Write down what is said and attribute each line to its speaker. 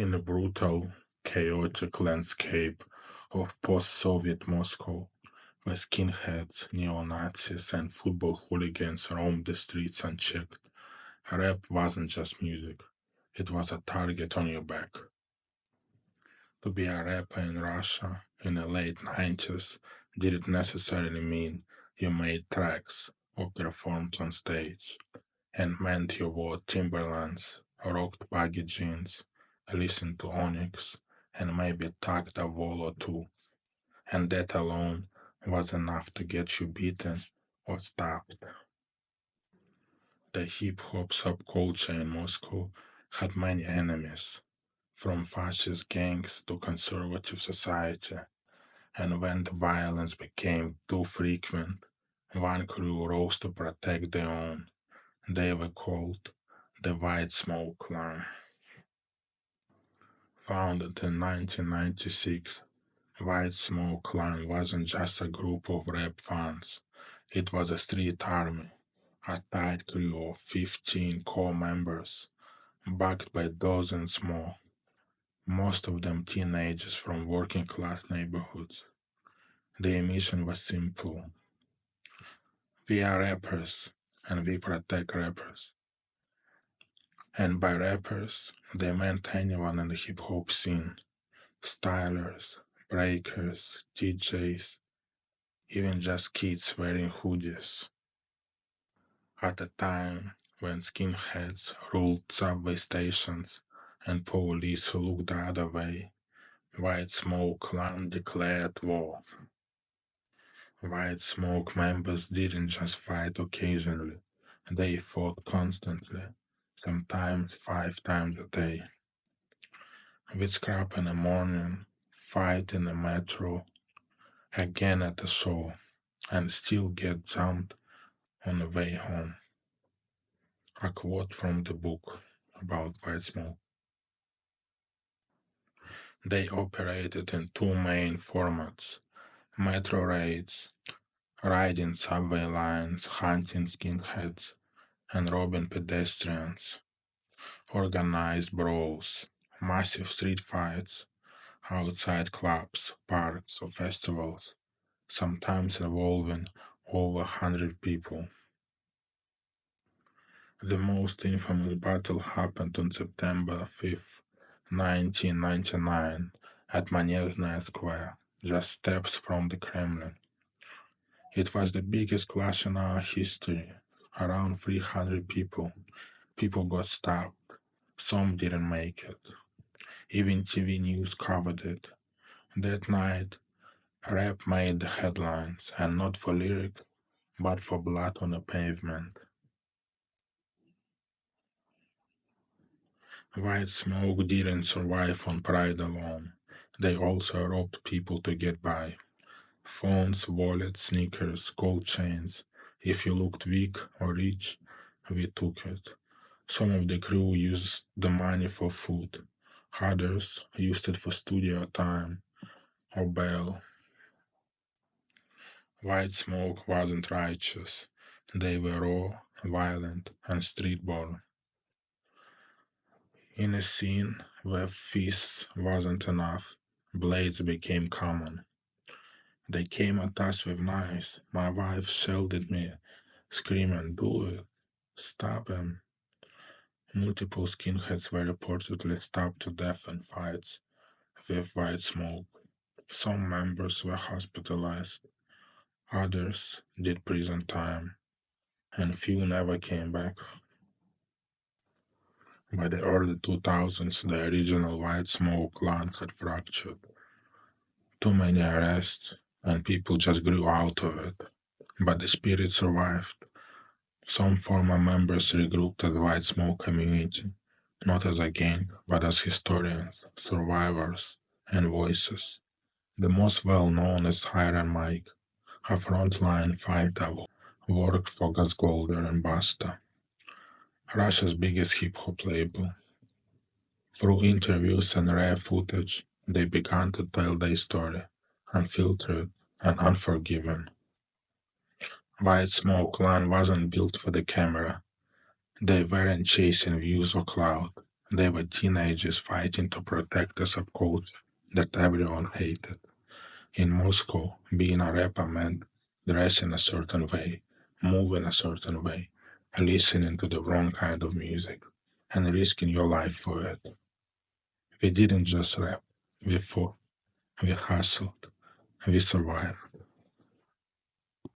Speaker 1: In a brutal, chaotic landscape of post-Soviet Moscow, where skinheads, neo-Nazis, and football hooligans roamed the streets unchecked, rap wasn't just music. It was a target on your back. To be a rapper in Russia in the late 90s didn't necessarily mean you made tracks or performed on stage, and meant you wore Timberlands, rocked baggy jeans, listened to Onyx, and maybe tucked a wall or two, and that alone was enough to get you beaten or stopped. The hip hop subculture in Moscow had many enemies, from fascist gangs to conservative society, and when the violence became too frequent, one crew rose to protect their own. They were called the White Smoke Clan. Founded in 1996, White Smoke Clan wasn't just a group of rap fans. It was a street army, a tight crew of 15 core members, backed by dozens more, most of them teenagers from working class neighborhoods. Their mission was simple: we are rappers, and we protect rappers. And by rappers, they meant anyone in the hip hop scene: stylers, breakers, DJs, even just kids wearing hoodies. At a time when skinheads ruled subway stations and police looked the other way, White Smoke Clan declared war. White Smoke members didn't just fight occasionally, they fought constantly, sometimes 5 times a day. We'd scrap in the morning, fight in the metro, again at the show, and still get jumped on the way home. A quote from the book about White Smoke. They operated in two main formats: metro raids, riding subway lines, hunting skinheads, and robbing pedestrians; organized brawls, massive street fights, outside clubs, parks, or festivals, sometimes involving over 100 people. The most infamous battle happened on September 5th, 1999, at Manezhnaya Square, just steps from the Kremlin. It was the biggest clash in our history. Around 300 people got stabbed. Some didn't make it. Even TV news covered it. That night, rap made the headlines, and not for lyrics, but for blood on the pavement. White Smoke didn't survive on pride alone. They also robbed people to get by. Phones, wallets, sneakers, gold chains. If you looked weak or rich, we took it. Some of the crew used the money for food. Others used it for studio time or bail. White Smoke wasn't righteous. They were raw, violent, and street-born. In a scene where fists wasn't enough, blades became common. They came at us with knives. My wife shielded me, screaming, "Do it! Stop him!" Multiple skinheads were reportedly stabbed to death in fights with White Smoke. Some members were hospitalized, others did prison time, and few never came back. By the early 2000s, the original White Smoke clans had fractured. Too many arrests, and people just grew out of it. But the spirit survived. Some former members regrouped as White Smoke Community, not as a gang, but as historians, survivors, and voices. The most well known is Hiram Mike, a frontline fighter who worked for Gus Golder and Basta, Russia's biggest hip hop label. Through interviews and rare footage, they began to tell their story, unfiltered and unforgiving. White Smoke Clan wasn't built for the camera. They weren't chasing views or clout. They were teenagers fighting to protect a subculture that everyone hated. In Moscow, being a rapper meant dressing a certain way, moving a certain way, listening to the wrong kind of music, and risking your life for it. We didn't just rap, we fought, we hustled, we survived.